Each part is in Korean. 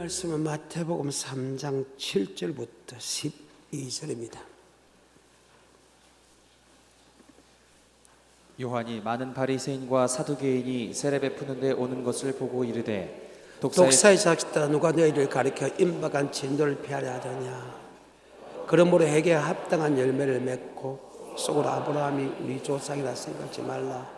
말씀은 마태복음 3장 7절부터 12절입니다. 요한이 많은 바리새인과 사두개인이 세례 베푸는 데 오는 것을 보고 이르되 독사의 자식들아 누가 너희를 가리켜 임박한 진도를 피하려 하더냐. 그러므로 해게 합당한 열매를 맺고 속으로 아브라함이 우리 조상이라 생각지 말라.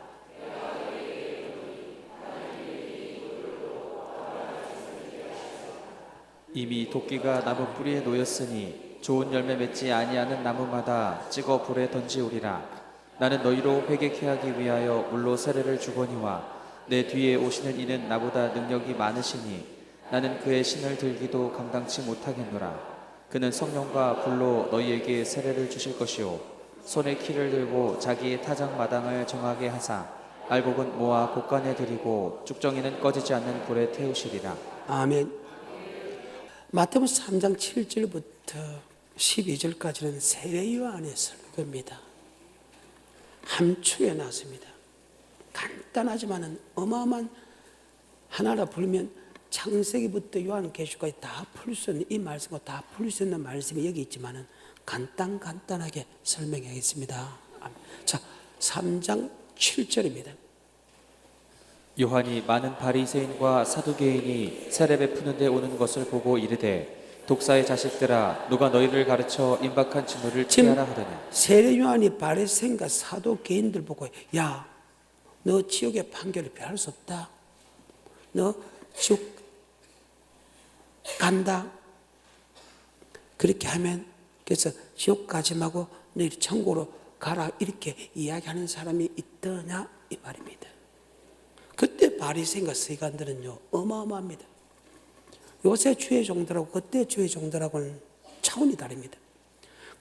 이미 도끼가 나무 뿌리에 놓였으니 좋은 열매 맺지 아니하는 나무마다 찍어 불에 던지우리라. 나는 너희로 회개케 하기 위하여 물로 세례를 주거니와 내 뒤에 오시는 이는 나보다 능력이 많으시니 나는 그의 신을 들기도 감당치 못하겠노라. 그는 성령과 불로 너희에게 세례를 주실 것이요 손에 키를 들고 자기의 타작 마당을 정하게 하사 알곡은 모아 곳간에 들이고 쭉정이는 꺼지지 않는 불에 태우시리라. 아멘. 마태복음 3장 7절부터 12절까지는 세례 요한의 설교입니다. 함축에 나왔습니다. 간단하지만은 어마어마한 하나라 불면 창세기부터 요한계시록까지 다 풀 수 있는 이 말씀과 다 풀 수 있는 말씀이 여기 있지만은 간단하게 설명하겠습니다. 자, 3장 7절입니다. 요한이 많은 바리새인과 사두개인이 세례 베푸는 데 오는 것을 보고 이르되 독사의 자식들아 누가 너희를 가르쳐 임박한 진노를 피하라 하더냐. 세례 요한이 바리새인과 사두개인들 보고 야, 너 지옥의 판결을 피할 수 없다. 너 지옥 간다. 그렇게 하면 그래서 지옥 가지 말고 너희 천국으로 가라 이렇게 이야기하는 사람이 있더냐 이 말입니다. 그때 바리새인과 서기관들은요 어마어마합니다. 요새 주의 종들하고 그때 주의 종들하고는 차원이 다릅니다.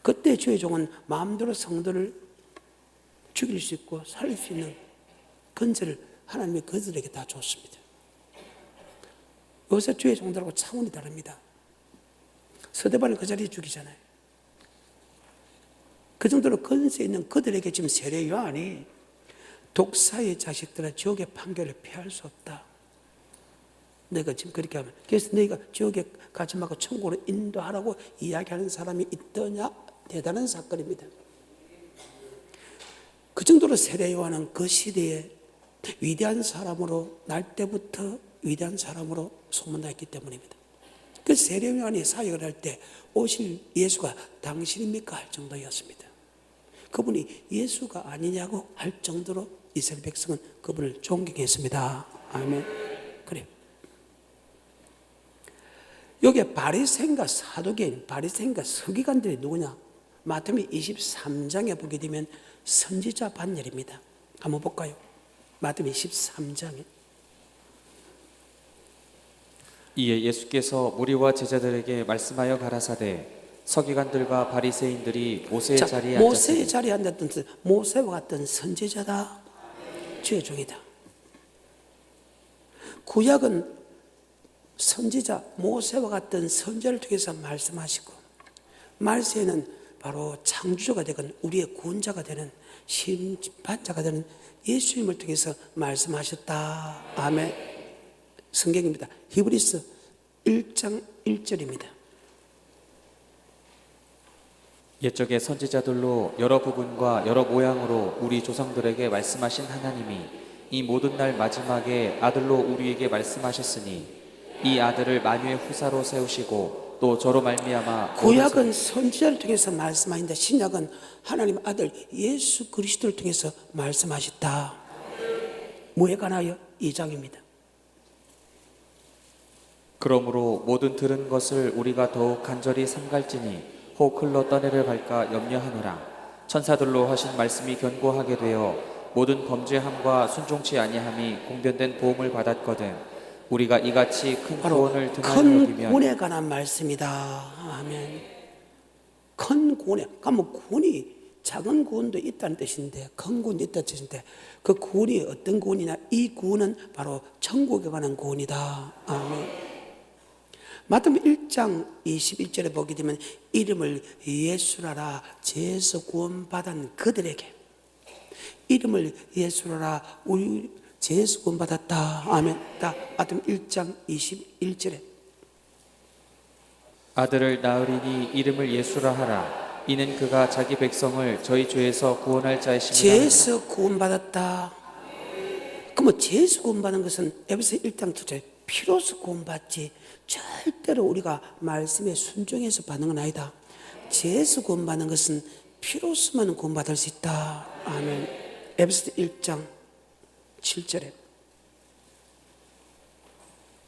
그때 주의 종은 마음대로 성도를 죽일 수 있고 살릴 수 있는 건설을 하나님이 그들에게 다 줬습니다. 요새 주의 종들하고 차원이 다릅니다. 서대반을 그 자리에 죽이잖아요. 그 정도로 건세 있는 그들에게 지금 세례 요한이 독사의 자식들은 지옥의 판결을 피할 수 없다. 너희가 지금 그렇게 하면 그래서 너희가 지옥에 가지 말고 천국으로 인도하라고 이야기하는 사람이 있더냐. 대단한 사건입니다. 그 정도로 세례 요한은 그 시대에 위대한 사람으로 날 때부터 위대한 사람으로 소문났기 때문입니다. 그 세례 요한이 사역을 할 때 오실 예수가 당신입니까 할 정도였습니다. 그분이 예수가 아니냐고 할 정도로 이스라엘 백성은 그분을 존경했습니다. 아멘. 그래요. 여기에 바리새인과 사두개인, 바리새인과 서기관들이 누구냐? 마태복음 23장에 보게 되면 선지자 반열입니다. 한번 볼까요? 마태복음 23장에. 이에 예수께서 무리와 제자들에게 말씀하여 가라사대 서기관들과 바리새인들이 모세의 자리에 앉았으니 모세의 자리에 앉았던 모세와 같은 선지자다. 주의 종이다. 구약은 선지자 모세와 같은 선지자를 통해서 말씀하시고 말세에는 바로 창조주가 되건 우리의 구원자가 되는 심판자가 되는 예수님을 통해서 말씀하셨다. 아멘. 성경입니다. 히브리서 1장 1절입니다. 옛적의 선지자들로 여러 부분과 여러 모양으로 우리 조상들에게 말씀하신 하나님이 이 모든 날 마지막에 아들로 우리에게 말씀하셨으니 이 아들을 만유의 후사로 세우시고 또 저로 말미암아 구약은 선지자를 통해서 말씀하신다. 신약은 하나님 아들 예수 그리스도를 통해서 말씀하셨다. 뭐에 관하여? 2장입니다. 그러므로 모든 들은 것을 우리가 더욱 간절히 삼갈지니 혹 흘러 떠내려 갈까 염려하노라. 천사들로 하신 말씀이 견고하게 되어 모든 범죄함과 순종치 아니함이 공변된 보험을 받았거든 우리가 이같이 큰 구원을 등한히 여기면 큰 구원에 관한 말씀이다. 아멘. 큰 구원에 그러면 구원이 작은 구원도 있다는 뜻인데 큰 구원도 있다는 뜻인데 그 구원이 어떤 구원이냐? 이 구원은 바로 천국에 관한 구원이다. 아멘. 마태복음 1장 21절에 보게 되면 이름을 예수라라 죄에서 구원받은 그들에게 이름을 예수라라 우리 죄에서 구원받았다. 아멘. 다 마태복음 1장 21절에 아들을 낳으리니 이름을 예수라 하라. 이는 그가 자기 백성을 저희 죄에서 구원할 자이심이라. 죄에서 구원받았다. 그러면 죄에서 구원받는 것은 에베소 1장 7절에 피로서 구원받지 절대로 우리가 말씀에 순종해서 받는 건 아니다. 죄에서 구원받는 것은 피로서만 구원받을 수 있다. 아멘. 에베소 1장 7절에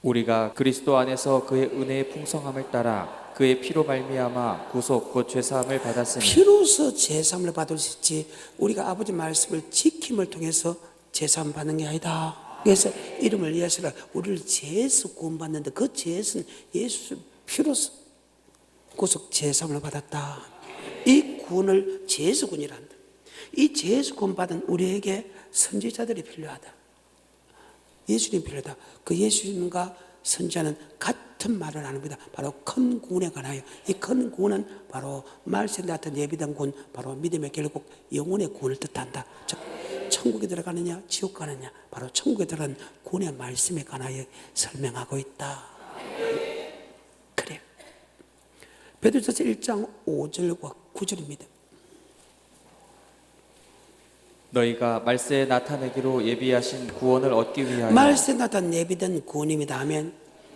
우리가 그리스도 안에서 그의 은혜의 풍성함을 따라 그의 피로 말미암아 구속 곧 죄사함을 받았으니. 피로서 제사함을 받을 수 있지 우리가 아버지 말씀을 지킴을 통해서 제사함 받는 게 아니다. 그래서 이름을 예수라 우리를 죄에서 구원받는데 그 죄에서는 예수 피로서 구속 제사함을 받았다. 이 구원을 죄에서 구원이란다. 이 죄에서 구원받은 우리에게 선지자들이 필요하다. 예수님이 필요하다. 그 예수님과 선지자는 같은 말을 하는 겁니다. 바로 큰 구원에 관하여. 이 큰 구원은 바로 말씀에 나타난 예비된 구원, 바로 믿음의 결국 영혼의 구원을 뜻한다. 즉 천국에 들어가느냐 지옥 가느냐 바로 천국에 들어가는 구원의 말씀에 관하여 설명하고 있다. 그래요. 베드로전서 1장 5절과 9절입니다. 너희가 말세에 나타내기로 예비하신 구원을 얻기 위하여. 말세에 나타난 예비된 구원입니다. 아멘.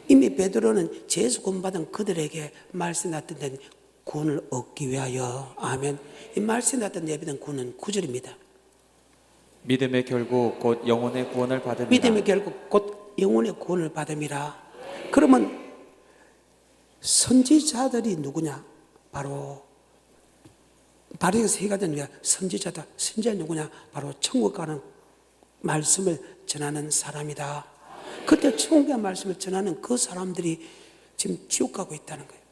이미 베드로는 죄에서 구원받은 그들에게 말세에 나타난 구원을 얻기 위하여. 아멘. 이 말세에 나타난 예비된 구원은 9절입니다. 믿음의 결국 곧 영혼의 구원을 받음이라. 믿음의 결국 곧 영혼의 구원을 받음이라. 그러면 선지자들이 누구냐? 바로 바리새인서 해가 된 선지자다. 선지자 누구냐? 바로 천국 가는 말씀을 전하는 사람이다. 그때 천국의 말씀을 전하는 그 사람들이 지금 지옥 가고 있다는 거예요.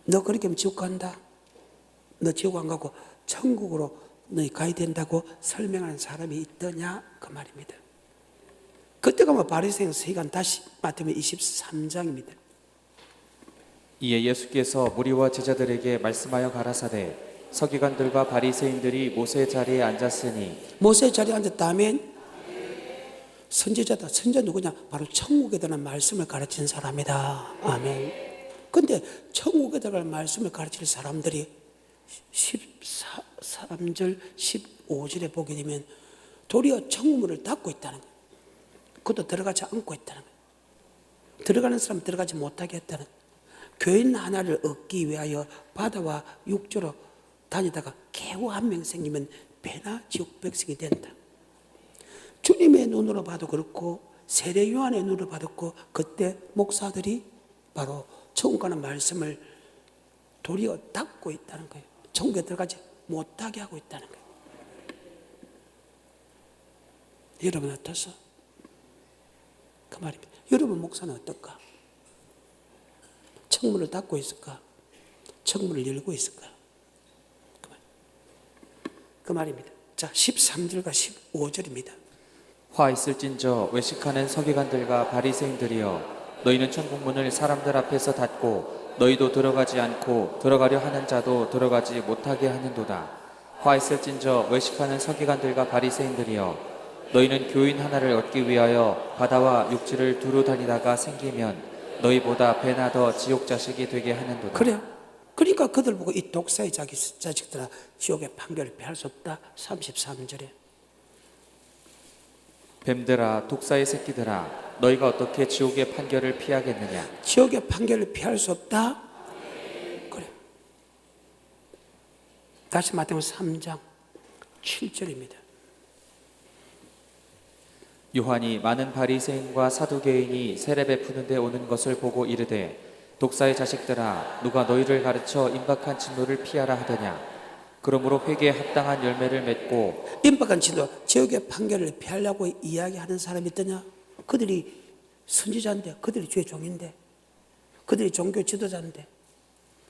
너 그렇게 하면 지옥 간다. 너 지옥 안 가고 천국으로 너희 가야 된다고 설명하는 사람이 있더냐? 그 말입니다. 그때가 뭐 바리새인서 세간 다시 마태복음 23장입니다. 이에 예수께서 무리와 제자들에게 말씀하여 가라사대 서기관들과 바리새인들이 모세 자리에 앉았으니. 모세 자리에 앉았다면 선지자다. 선지자 누구냐? 바로 천국에 대한 말씀을 가르치는 사람이다. 아멘. 근데 천국에 들어갈 말씀을 가르칠 사람들이 13절 15절에 보게 되면 도리어 천국문을 닫고 있다는 거예요. 그것도 들어가지 않고 있다는 거예요. 들어가는 사람 들어가지 못하게 했다는 거예요. 교인 하나를 얻기 위하여 바다와 육지로 다니다가 겨우 한 명 생기면 배나 지옥 백성이 된다. 주님의 눈으로 봐도 그렇고 세례 요한의 눈으로 봐도 그렇고 그때 목사들이 바로 천국 가는 말씀을 도리어 닫고 있다는 거예요. 천국에 들어가지 못하게 하고 있다는 거예요. 여러분 어떠서? 그 말입니다. 여러분 목사는 어떨까? 천문을 닫고 있을까? 천문을 열고 있을까? 그 말입니다. 자, 13절과 15절입니다. 화 있을진저 외식하는 서기관들과 바리새인들이여 너희는 천국문을 사람들 앞에서 닫고 너희도 들어가지 않고 들어가려 하는 자도 들어가지 못하게 하는도다. 화 있을진저 외식하는 서기관들과 바리새인들이여 너희는 교인 하나를 얻기 위하여 바다와 육지를 두루 다니다가 생기면 너희보다 배나 더 지옥 자식이 되게 하는도다. 그래요. 그러니까 그들 보고 이 독사의 자식들아 지옥의 판결을 피할 수 없다. 33절에 뱀들아 독사의 새끼들아 너희가 어떻게 지옥의 판결을 피하겠느냐. 지옥의 판결을 피할 수 없다. 그래. 다시 마태복음 3장 7절입니다. 요한이 많은 바리새인과 사두개인이 세례 베푸는 데 오는 것을 보고 이르되 독사의 자식들아 누가 너희를 가르쳐 임박한 진노를 피하라 하더냐. 그러므로 회개에 합당한 열매를 맺고. 임박한 진노, 지옥의 판결을 피하려고 이야기하는 사람이 있더냐? 그들이 선지자인데, 그들이 주의 종인데, 그들이 종교 지도자인데,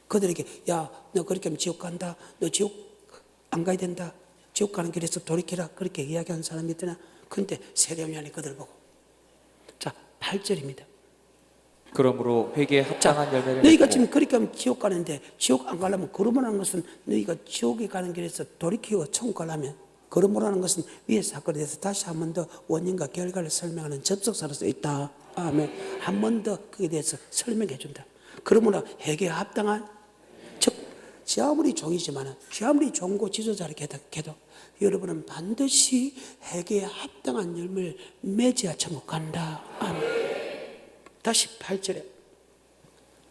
그들에게 야, 너 그렇게 하면 지옥 간다. 너 지옥 안 가야 된다. 지옥 가는 길에서 돌이키라. 그렇게 이야기하는 사람이 있더냐? 그런데 세례요한이 그들 보고. 자, 8절입니다. 그러므로 회개에 합당한 열매를 너희가 맺고. 지금 그렇게 하면 지옥 가는데 지옥 안 가려면 걸음하는 것은 너희가 지옥에 가는 길에서 돌이키고 천국 가려면 걸음하는 것은 위의 사건에 대해서 다시 한 번 더 원인과 결과를 설명하는 접속사로서 있다. 아멘. 한 번 더 그에 대해서 설명해 준다. 그러므로 회개에 합당한, 즉 지 아무리 종이지만 지 아무리 종고 지도자를 해도 여러분은 반드시 회개에 합당한 열매를 맺어야 천국 간다. 아멘. 다시 8절에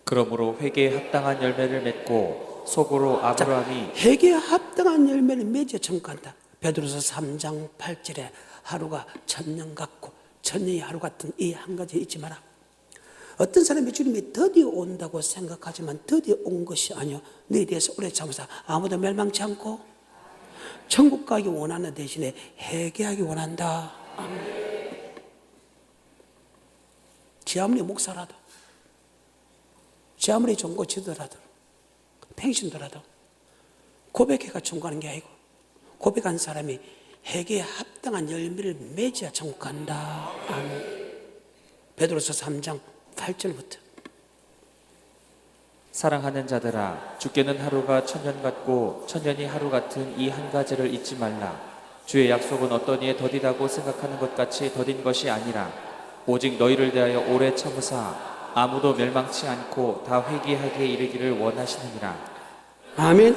그러므로 회개에 합당한 열매를 맺고 속으로 아브라함이 회개에 합당한 열매를 맺어 천국 간다. 베드로서 3장 8절에 하루가 천년 같고 천년이 하루 같은 이 한 가지 잊지 마라. 어떤 사람이 주님이 드디어 온다고 생각하지만 드디어 온 것이 아니요 너에 대해서 오래 참으사 아무도 멸망치 않고 천국 가기 원하는 대신에 회개하기 원한다. 아멘. 지 아무리 목사라도 지 아무리 종고 지도라도 팽신도라도 고백해가 천국 가는 게 아니고 고백한 사람이 회개에 합당한 열매를 맺어야 천국 간다. 아멘. 베드로서 3장 8절부터 사랑하는 자들아 주께는 하루가 천년 같고 천년이 하루 같은 이 한 가지를 잊지 말라. 주의 약속은 어떤 이에 더디다고 생각하는 것 같이 더딘 것이 아니라 오직 너희를 대하여 오래 참으사 아무도 멸망치 않고 다 회개하기에 이르기를 원하시느니라. 아멘.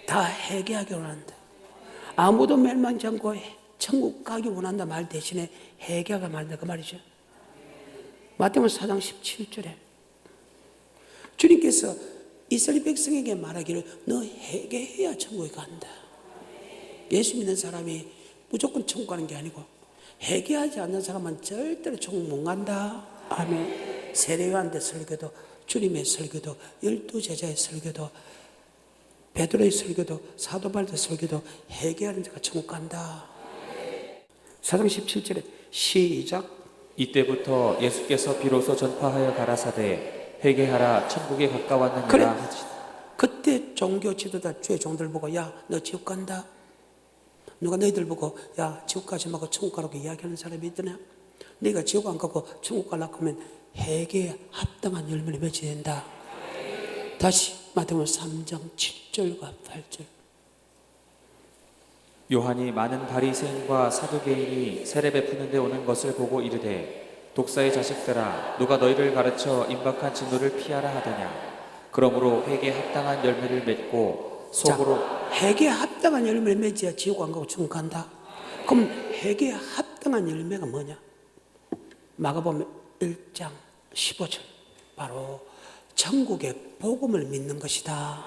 다 회개하기 원한다. 아무도 멸망치 않고 천국 가기 원한다 말 대신에 회개하가 말한다 그 말이죠. 마태복음 4장 17절에 주님께서 이스라엘 백성에게 말하기를 너 회개해야 천국에 간다. 예수 믿는 사람이 무조건 천국 가는 게 아니고 회개하지 않는 사람은 절대로 천국 못 간다. 아멘. 세례요한의 설교도 주님의 설교도 12제자의 설교도 베드로의 설교도 사도 바울의 설교도 회개하는 자가 천국 간다. 4장 17절에 시작. 이때부터 예수께서 비로소 전파하여 가라사대 회개하라 천국에 가까웠느니라 그래. 하시니라. 그때 종교 지도자 주의 종들 보고 야 너 지옥 간다. 누가 너희들 보고 야 지옥 가지 말고 천국 가라고 이야기하는 사람이 있더냐. 네가 지옥 안 가고 천국 가려고 하면 회개에 합당한 열매를 맺어야 된다. 다시 마태복음 3장 7절과 8절. 요한이 많은 바리새인과 사두개인이 세례 베푸는 데 오는 것을 보고 이르되 독사의 자식들아 누가 너희를 가르쳐 임박한 진노를 피하라 하더냐. 그러므로 회개에 합당한 열매를 맺고 속으로 회개에 합당한 열매를 맺어야 지옥 안 가고 천국 간다. 그럼 회개에 합당한 열매가 뭐냐? 마가복음 1장 15절 바로 천국의 복음을 믿는 것이다.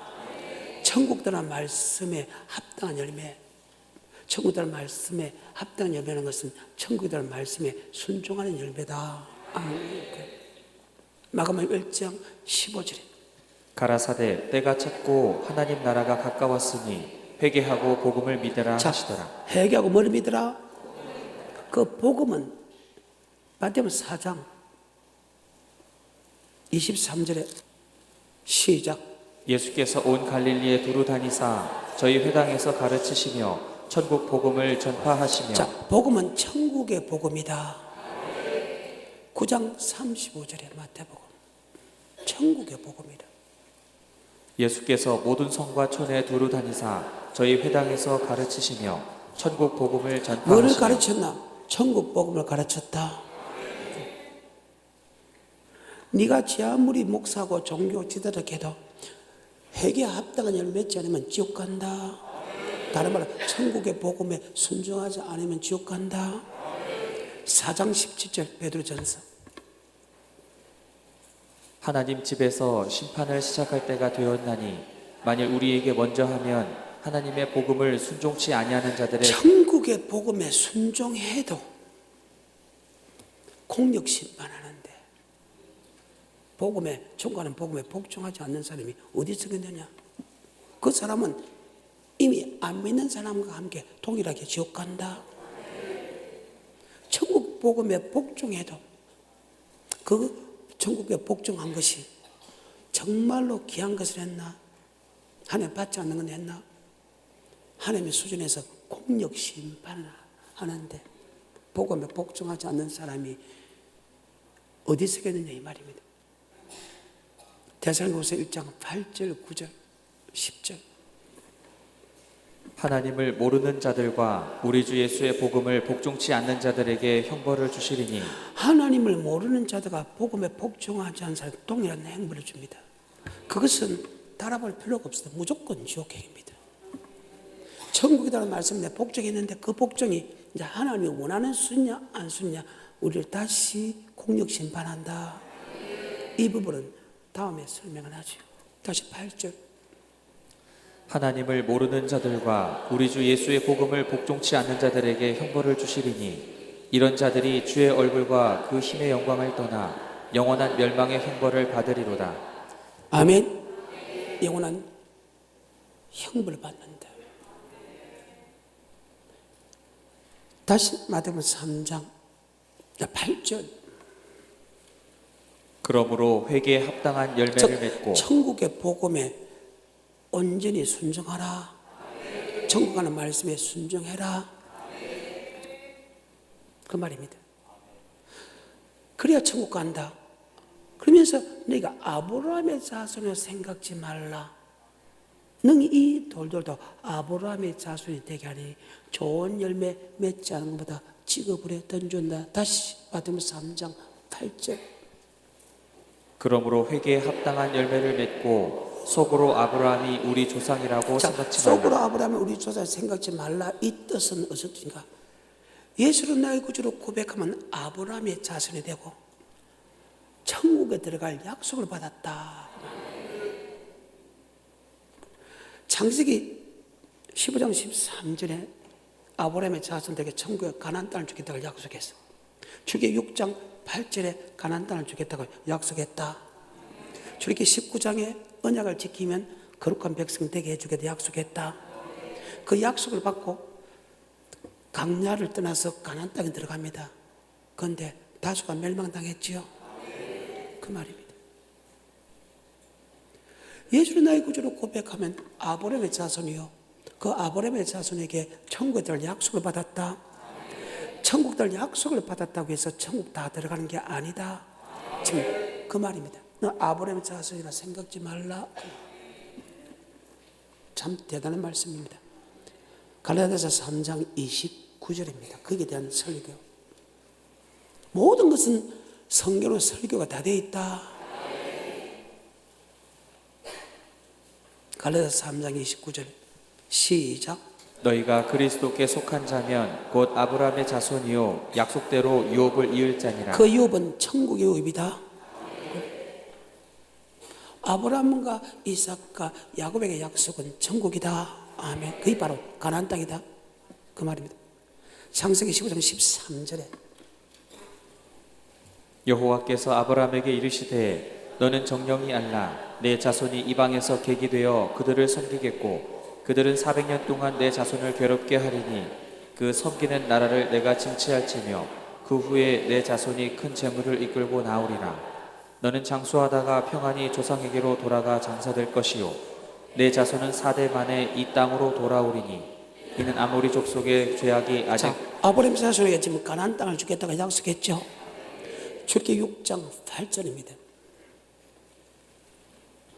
천국이라는 말씀에 합당한 열매, 천국이라는 말씀에 합당한 열매라는 것은 천국이라는 말씀에 순종하는 열매다. 마가복음 1장 15절에 가라사대 때가 찼고 하나님 나라가 가까웠으니 회개하고 복음을 믿으라 하시더라. 회개하고 뭐를 믿으라? 그 복음은 마태복음 4장 23절에 시작. 예수께서 온 갈릴리에 두루 다니사 저희 회당에서 가르치시며 천국 복음을 전파하시며. 자, 복음은 천국의 복음이다. 9장 35절에 마태복음 천국의 복음이다. 예수께서 모든 성과 촌에 두루 다니사 저희 회당에서 가르치시며 천국 복음을 전파하시며. 뭐를 가르쳤나? 천국 복음을 가르쳤다. 네가 지 아무리 목사고 종교 지도자 해도 회개에 합당한 열매 맺지 않으면 지옥 간다. 다른 말로 천국의 복음에 순종하지 않으면 지옥 간다. 4장 17절 베드로전서. 하나님 집에서 심판을 시작할 때가 되었나니 만일 우리에게 먼저 하면 하나님의 복음을 순종치 아니하는 자들의 천국의 복음에 순종해도 공력 심판하는데 복음에 총괄하는 복음에 복종하지 않는 사람이 어디 있겠느냐? 그 사람은 이미 안 믿는 사람과 함께 동일하게 지옥 간다. 천국 복음에 복종해도 그 천국에 복종한 것이 정말로 귀한 것을 했나? 하나님 받지 않는 건 했나? 하나님의 수준에서 공력 심판을 하는데 복음에 복종하지 않는 사람이 어디 있겠느냐 이 말입니다. 데살로니가서 1장 8절, 9절, 10절. 하나님을 모르는 자들과 우리 주 예수의 복음을 복종치 않는 자들에게 형벌을 주시리니 하나님을 모르는 자들과 복음에 복종하지 않는 사람 동일한 행벌을 줍니다. 그것은 따라볼 필요가 없어요. 무조건 지옥행입니다. 천국이라는 말씀에 복종이 있는데 그 복종이 이제 하나님이 원하는 수냐 안 수냐 우리를 다시 공력 심판한다. 이 부분은 다음에 설명을 하죠. 다시 8절. 하나님을 모르는 자들과 우리 주 예수의 복음을 복종치 않는 자들에게 형벌을 주시리니 이런 자들이 주의 얼굴과 그 힘의 영광을 떠나 영원한 멸망의 형벌을 받으리로다. 아멘. 영원한 형벌을 받는다. 다시 마태복음 3장 8절. 그러므로 회개에 합당한 열매를 맺고 천국의 복음에 온전히 순종하라. 천국 가는 말씀에 순종해라. 그 말입니다. 그래야 천국 간다. 그러면서 네가 아브라함의 자손을 생각지 말라. 능히 이 돌들도 아브라함의 자손이 되게 하니 좋은 열매 맺지 않은 것보다 지급을에 던진다. 다시 마태복음 3장 8절. 그러므로 회개에 합당한 열매를 맺고 속으로 아브라함이 우리 조상이라고 생각지 속으로 말라. 아브라함이 우리 조상 생각지 말라. 이 뜻은 어떤 뜻인가? 예수를 나의 구주로 고백하면 아브라함의 자손이 되고 천국에 들어갈 약속을 받았다. 창세기 15장 13절에 아브라함의 자손들에게 천국에 가나안 땅을 주겠다고 약속했어. 출애굽기 6장 8절에 가나안 땅을 주겠다고 약속했다. 출애굽기 19장에 언약을 지키면 거룩한 백성 되게 해주겠다 약속했다. 그 약속을 받고 강야를 떠나서 가나안 땅에 들어갑니다. 그런데 다수가 멸망당했지요. 그 말입니다. 예수를 나의 구주로 고백하면 아브라함의 자손이요. 그 아브라함의 자손에게 천국에 들어갈 약속을 받았다. 천국 들어갈 약속을 받았다고 해서 천국 다 들어가는 게 아니다. 지금 그 말입니다. 너 아브라함의 자손이라 생각지 말라. 참 대단한 말씀입니다. 갈라디아서 3장 29절입니다. 거기에 대한 설교. 모든 것은 성경으로 설교가 다 되어 있다. 갈라디아서 3장 29절 시작. 너희가 그리스도께 속한 자면 곧 아브라함의 자손이요 약속대로 유업을 이을 자니라. 그 유업은 천국의 유업이다. 아브라함과 이삭과 야곱에게 약속은 천국이다. 아멘. 그게 바로 가나안 땅이다. 그 말입니다. 창세기 15장 13절에 여호와께서 아브라함에게 이르시되 너는 정령이 알라. 내 자손이 이방에서 객이 되어 그들을 섬기겠고 그들은 400년 동안 내 자손을 괴롭게 하리니 그 섬기는 나라를 내가 징치할지며 그 후에 내 자손이 큰 재물을 이끌고 나오리라. 너는 장수하다가 평안히 조상에게로 돌아가 장사될 것이요 내 자손은 4대 만에 이 땅으로 돌아오리니 이는 아모리 족속의 죄악이 아직. 아브라함 자손에게 지금 가나안 땅을 주겠다고 약속했죠. 출애굽기 6장 8절입니다.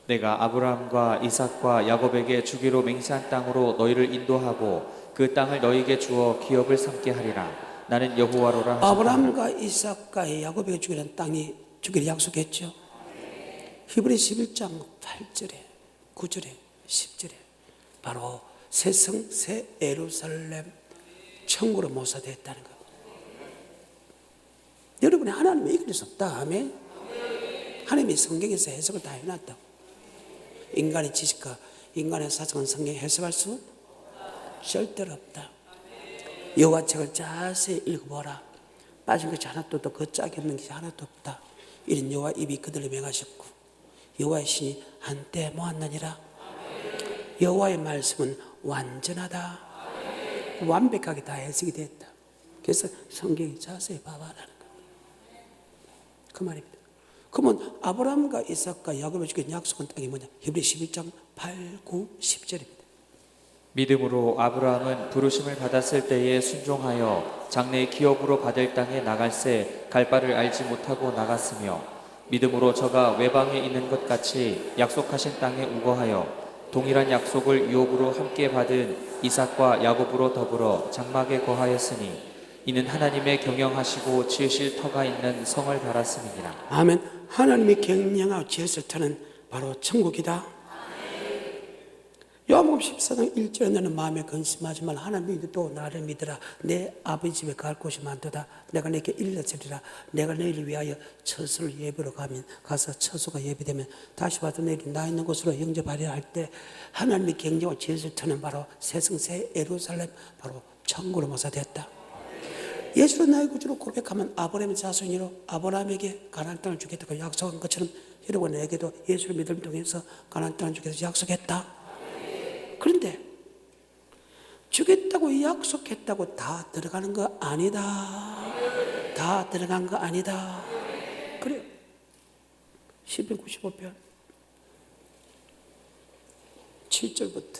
내가 아브라함과 이삭과 야곱에게 주기로 맹세한 땅으로 너희를 인도하고 그 땅을 너희에게 주어 기업을 삼게 하리라. 나는 여호와로라 하셨다. 아브라함과 이삭과 야곱에게 주기로 땅이 주기를 약속했죠. 히브리 11장 8절에 9절에 10절에 바로 새 성 새 예루살렘 천국으로 모사되었다는 것. 여러분이 하나님을 이길 수 없다. 아멘. 하나님이 성경에서 해석을 다 해놨다. 인간의 지식과 인간의 사정은 성경에 해석할 수 절대로 없다. 여호와 책을 자세히 읽어보라. 빠진 것이 하나도 없고 그 짝이 없는 것이 하나도 없다. 이런 여호와 입이 그들을 맹하셨고 여호와의 신이 한때 모았느니라. 여호와의 말씀은 완전하다. 완벽하게 다 해석이 됐다. 그래서 성경이 자세히 봐봐라는 거. 그 말입니다. 그러면 아브라함과 이삭과 야곱을 주긴 약속한 땅이 뭐냐? 히브리 11장 8, 9, 10절입니다. 믿음으로 아브라함은 부르심을 받았을 때에 순종하여 장래의 기업으로 받을 땅에 나갈새 갈 바를 알지 못하고 나갔으며 믿음으로 저가 외방에 있는 것 같이 약속하신 땅에 우거하여 동일한 약속을 유업으로 함께 받은 이삭과 야곱으로 더불어 장막에 거하였으니 이는 하나님의 경영하시고 지으실 터가 있는 성을 바랐음이니라. 아멘. 하나님이 경영하고 지었을 터는 바로 천국이다. 요한복음 14장 1절에 너는 마음에 근심하지만 하나님이 또 나를 믿으라. 내 아버지 집에 갈 곳이 많도다. 내가 내게 일러주리라. 내가 너희를 위하여 처소를 예비로 가서 처소가 예비되면 다시 와서 너희를 나 있는 곳으로 영접하리라 할 때 하나님이 경영하고 지었을 터는 바로 새성새 예루살렘, 바로 천국으로 모사되었다. 예수로 나의 구주로 고백하면 아브라함의 자손이로 아브라함에게 가나안 땅을 주겠다고 약속한 것처럼 여러분에게도 예수를 믿음을 통해서 가나안 땅을 주겠다고 약속했다. 그런데 주겠다고 약속했다고 다 들어가는 거 아니다. 다 들어간 거 아니다. 그래요. 시편 95편 7절부터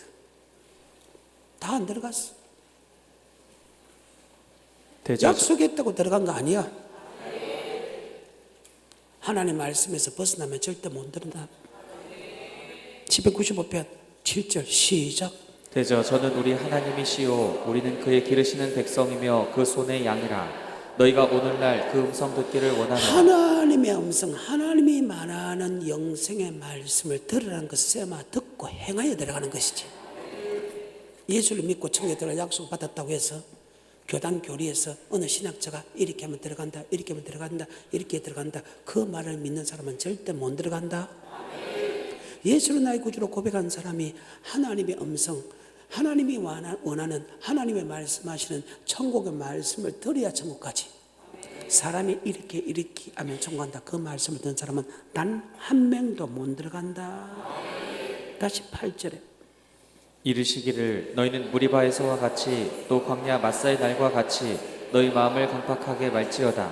다 안 들어갔어. 약속했다고 들어간 거 아니야. 하나님 말씀에서 벗어나면 절대 못 들어간다. 시편 95편 7절 시작. 대저 저는 우리 하나님이시요 우리는 그의 기르시는 백성이며 그 손의 양이라. 너희가 오늘날 그 음성 듣기를 원하노라. 하나님의 음성, 하나님이 말하는 영생의 말씀을 들으라는 것을 세마 듣고 행하여 들어가는 것이지. 예수를 믿고 천국에 들어갈 약속 받았다고 해서 교단 교리에서 어느 신학자가 이렇게 하면 들어간다, 이렇게 하면 들어간다, 이렇게 들어간다, 그 말을 믿는 사람은 절대 못 들어간다. 예수를 나의 구주로 고백한 사람이 하나님의 음성, 하나님이 원하는 하나님의 말씀하시는 천국의 말씀을 들어야 천국 가지. 사람이 이렇게 하면 천국 간다, 그 말씀을 듣는 사람은 단 한 명도 못 들어간다. 다시 8절에 이르시기를 너희는 무리바에서와 같이 또 광야 마사의 날과 같이 너희 마음을 강팍하게 말지어다.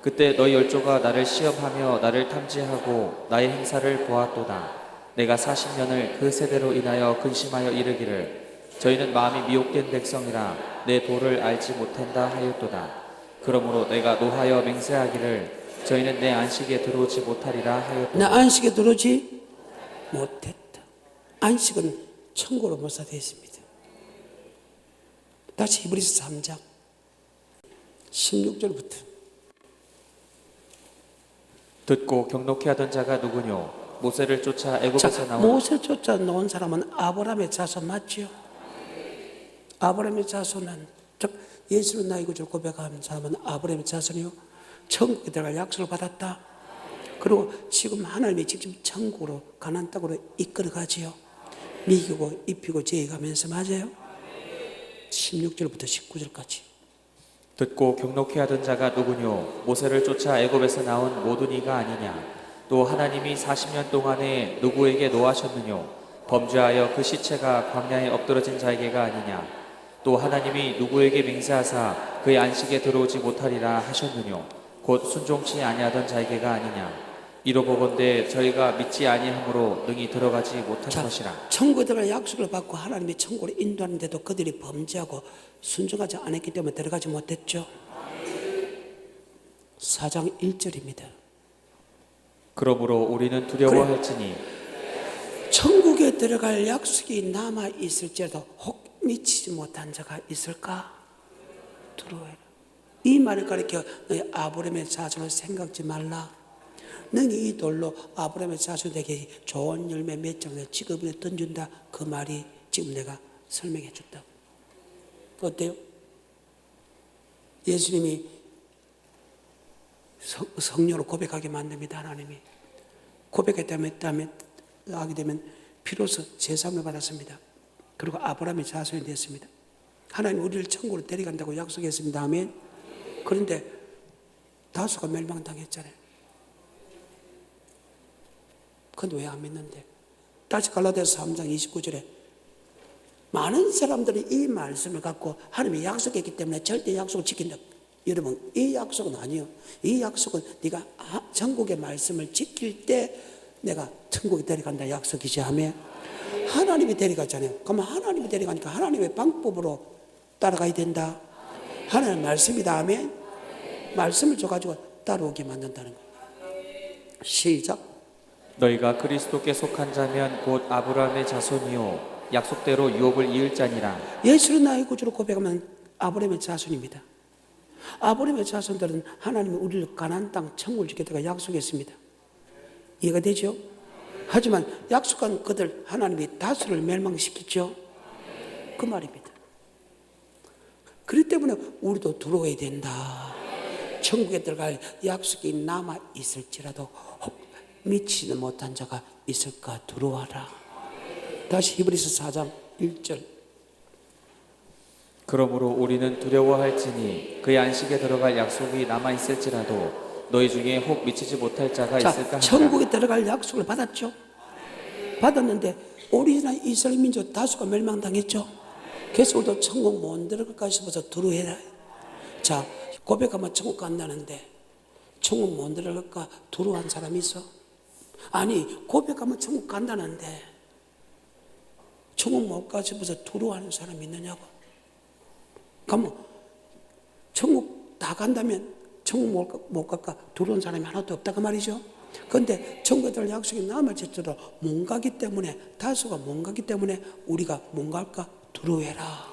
그때 너희 열조가 나를 시험하며 나를 탐지하고 나의 행사를 보았도다. 내가 40년을 그 세대로 인하여 근심하여 이르기를 저희는 마음이 미혹된 백성이라 내 도를 알지 못한다 하였도다. 그러므로 내가 노하여 맹세하기를 저희는 내 안식에 들어오지 못하리라 하였도다. 나 안식에 들어오지 못했다. 안식은 천국으로 모사되어 있습니다. 다시 히브리서 3장 16절부터 듣고 경록해 하던 자가 누구뇨? 모세를 쫓아 애굽에서 나온 모세를 쫓아 나온 사람은 아브라함의 자손 맞지요? 아브라함의 자손은 즉 예수를 나의 구주로 고백하는 사람은 아브라함의 자손이요 천국에 들어갈 약속을 받았다. 그리고 지금 하나님이 직접 천국으로 가나안 땅으로 이끌어가지요. 미기고 입히고 제어가면서 맞아요. 16절부터 19절까지 듣고 경록해 하던 자가 누구뇨? 모세를 쫓아 애굽에서 나온 모든 이가 아니냐? 또 하나님이 40년 동안에 누구에게 노하셨느뇨? 범죄하여 그 시체가 광야에 엎드러진 자에게가 아니냐? 또 하나님이 누구에게 맹세하사 그의 안식에 들어오지 못하리라 하셨느뇨? 곧 순종치 아니하던 자에게가 아니냐? 이로 보건대 저희가 믿지 아니함으로 능히 들어가지 못한 것이라. 천국에 들어갈 약속을 받고 하나님이 천국으로 인도하는데도 그들이 범죄하고 순종하지 않았기 때문에 들어가지 못했죠. 4장 1절입니다. 그러므로 우리는 두려워할지니 천국에 들어갈 약속이 남아 있을지라도 혹 미치지 못한 자가 있을까? 두려워해라. 이 말을 가리켜 너희 아브라함의 자손을 생각지 말라. 너희 이 돌로 아브라함의 자손에게 좋은 열매 몇 장을 지급에 던준다. 그 말이 지금 내가 설명해 줬다. 어때요? 예수님이 성령으로 고백하게 만듭니다. 하나님이 고백하게 되면 비로소 제사함을 받았습니다. 그리고 아브라함의 자손이 됐습니다. 하나님 우리를 천국으로 데려간다고 약속했습니다. 아멘. 그런데 다수가 멸망당했잖아요. 그건 왜 안 믿는데? 다시 갈라디아서 3장 29절에 많은 사람들이 이 말씀을 갖고 하나님이 약속했기 때문에 절대 약속을 지킨다. 여러분 이 약속은 아니에요. 이 약속은 네가 천국의 말씀을 지킬 때 내가 천국에 데려간다 약속이지. 하면 하나님이 데려가잖아요. 그러면 하나님이 데려가니까 하나님의 방법으로 따라가야 된다. 하나님의 말씀이다. 하면 말씀을 줘가지고 따라오게 만든다는 거예요. 시작. 너희가 그리스도께 속한 자면 곧 아브라함의 자손이요 약속대로 유업을 이을 자니라. 예수를 나의 구주로 고백하면 아브라함의 자손입니다. 아브라함의 자손들은 하나님이 우리를 가나안 땅 천국을 주겠다고 약속했습니다. 이해가 되죠? 하지만 약속한 그들 하나님이 다수를 멸망시켰죠. 그 말입니다. 그렇기 때문에 우리도 들어와야 된다. 천국에 들어갈 약속이 남아 있을지라도 혹 미치지 못한 자가 있을까 들어와라. 다시 히브리서 4장 1절. 그러므로 우리는 두려워할지니 그의 안식에 들어갈 약속이 남아 있을지라도 너희 중에 혹 미치지 못할 자가 있을까 하라. 천국에 들어갈 약속을 받았죠. 받았는데 오리지널 이스라엘 민족 다수가 멸망당했죠. 그래서 우리도 천국 못 들어갈까 싶어서 두려워해라. 자, 고백하면 천국 간다는데 천국 못 들어갈까 두려워한 사람이 있어? 아니, 고백하면 천국 간다는데 천국 못 가 싶어서 두려워하는 사람이 있느냐고. 그러면 천국 다 간다면 천국 못 갈까 두려운 사람이 하나도 없다 그 말이죠. 그런데 천국에 들어갈 약속이 남을지라도 못 가기 때문에, 다수가 못 가기 때문에 우리가 못 갈까 두려워해라.